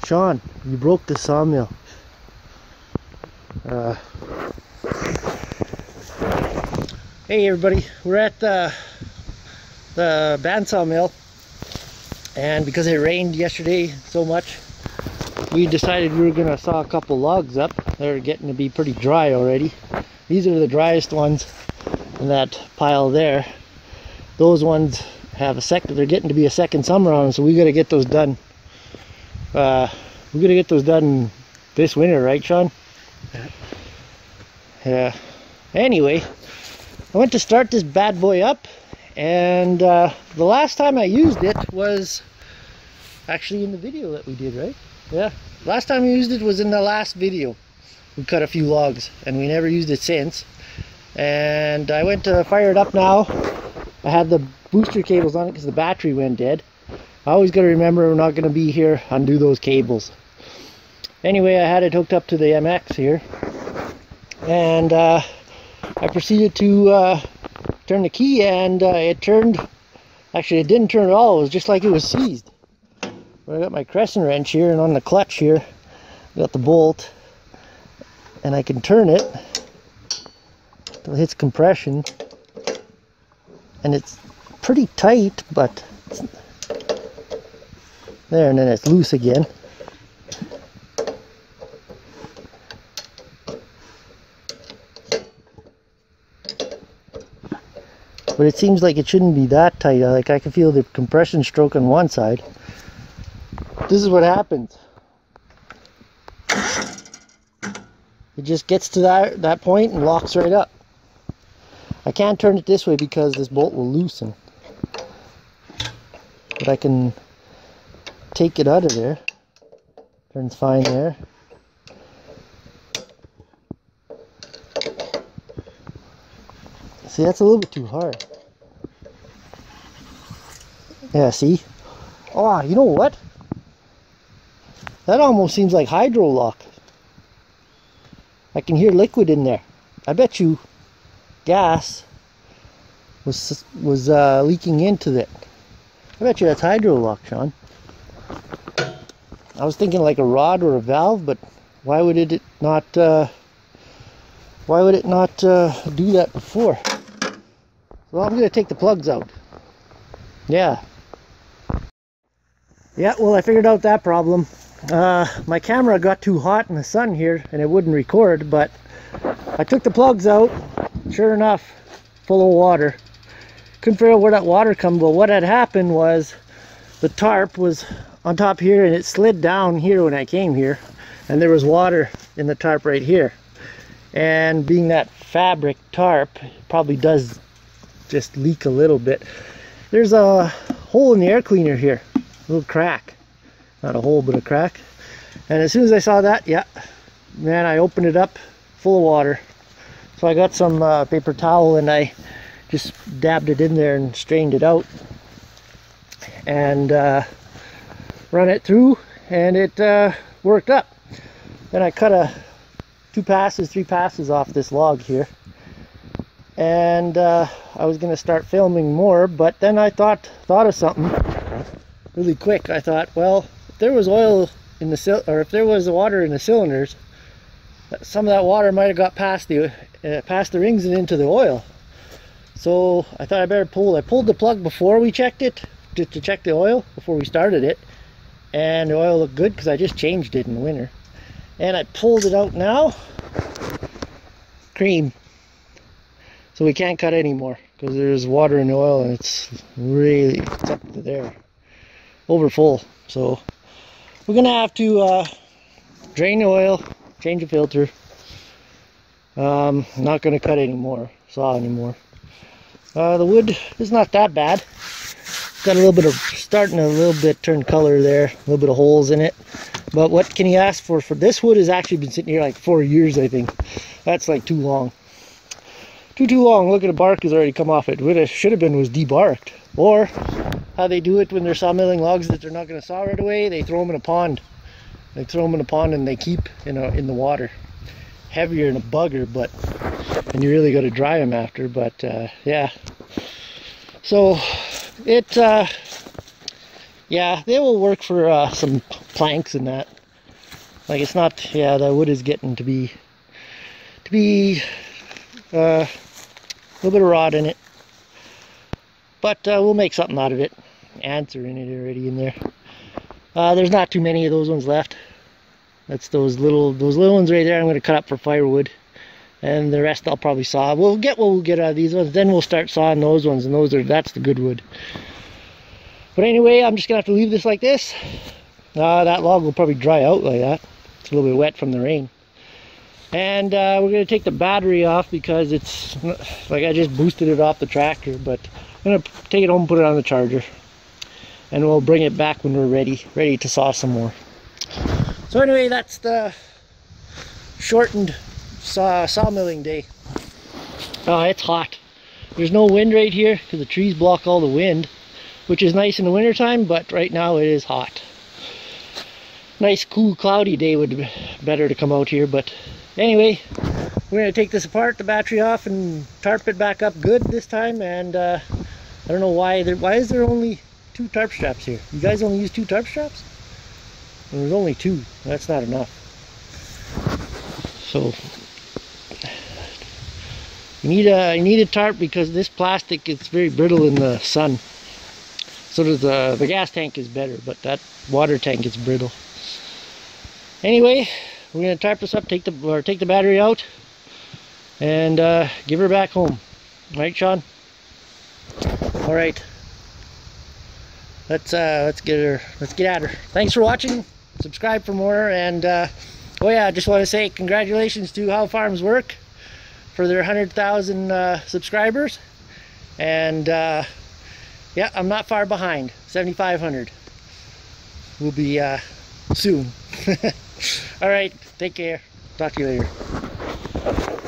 Sean, you broke the sawmill. Hey everybody, we're at the bandsaw mill, and because it rained yesterday so much, we decided we were gonna saw a couple logs up. They're getting to be pretty dry already. These are the driest ones in that pile there. Those ones have they're getting to be a second summer on them, so we gotta get those done. We gotta get those done this winter, right, Sean? Yeah. Anyway, I went to start this bad boy up, and the last time I used it was actually in the video that we did, right? Yeah. Last time we used it was in the last video. We cut a few logs, and we never used it since. And I went to fire it up now. I had the booster cables on it because the battery went dead. I always got to remember we're not going to be here, undo those cables. Anyway, I had it hooked up to the MX here, and I proceeded to turn the key, and it turned. Actually, it didn't turn at all. It was just like it was seized. But I got my crescent wrench here, and on the clutch here, I got the bolt, and I can turn it till it hits compression, and it's pretty tight, but it's there, and then it's loose again. But it seems like it shouldn't be that tight. Like I can feel the compression stroke on one side. This is what happens. It just gets to that point and locks right up. I can't turn it this way because this bolt will loosen. But I can take it out of there. Turns fine there. See, that's a little bit too hard. Yeah, see? Oh, you know what? That almost seems like hydro lock. I can hear liquid in there. I bet you gas was leaking into it. I bet you that's hydro lock, Sean. I was thinking like a rod or a valve, but why would it not do that before? Well, I'm going to take the plugs out. Yeah. Yeah, well, I figured out that problem. My camera got too hot in the sun here and it wouldn't record, but I took the plugs out. Sure enough, full of water. Couldn't figure out where that water come, but what had happened was the tarp was on top here and it slid down here when I came here, and there was water in the tarp right here. And being that fabric tarp, it probably does just leak a little bit. There's a hole in the air cleaner here, a little crack. Not a hole, but a crack. And as soon as I saw that, yeah, man, I opened it up, full of water. So I got some paper towel and I just dabbed it in there and strained it out. And run it through, and it worked up. Then I cut 3 passes off this log here. And I was going to start filming more, but then I thought of something really quick. I thought, well, if there was oil in the or if there was water in the cylinders, some of that water might have got past the rings and into the oil. So I thought I better pull. I pulled the plug before we checked it to check the oil before we started it, and the oil looked good because I just changed it in the winter. And I pulled it out now. Cream. So we can't cut anymore because there's water in the oil and it's up to there, over full. So we're gonna have to drain the oil, change the filter. Not gonna cut anymore, saw anymore. The wood is not that bad. Got a little bit of turn color there, a little bit of holes in it. But what can you ask for? For this wood has actually been sitting here like 4 years, I think. That's like too long. Too long. Look at the bark has already come off it. What it should have been was debarked. Or how they do it when they're sawmilling logs that they're not going to saw right away, they throw them in a pond. They throw them in a pond and they keep in the water. Heavier than a bugger, and you really got to dry them after. But yeah. So it Yeah, they will work for some planks and that. Like it's not, yeah, the wood is getting to be a little bit of rot in it. But we'll make something out of it. Ants are in it already in there. There's not too many of those ones left. That's those little ones right there. I'm going to cut up for firewood, and the rest I'll probably saw. We'll get what we'll get out of these ones. Then we'll start sawing those ones, and that's the good wood. But anyway, I'm just gonna have to leave this like this. That log will probably dry out like that. It's a little bit wet from the rain. And we're gonna take the battery off because it's like I just boosted it off the tractor. But I'm gonna take it home and put it on the charger, and we'll bring it back when we're ready to saw some more. So anyway, that's the shortened sawmilling day. It's hot. There's no wind right here because the trees block all the wind, which is nice in the winter time, but right now it is hot. Nice cool cloudy day would be better to come out here. But anyway, we're going to take this apart, the battery off, and tarp it back up good this time. And I don't know why is there only 2 tarp straps here? You guys only use 2 tarp straps? There's only 2. That's not enough. So you need a tarp because this plastic is very brittle in the sun. So does the gas tank is better, but that water tank is brittle. Anyway, we're gonna tarp this up, take the battery out, and give her back home. Right, Sean? All right. Let's get at her. Thanks for watching. Subscribe for more. And oh yeah, I just want to say congratulations to How Farms Work for their 100,000 subscribers. And yeah, I'm not far behind. 7,500 will be soon. All right, take care. Talk to you later.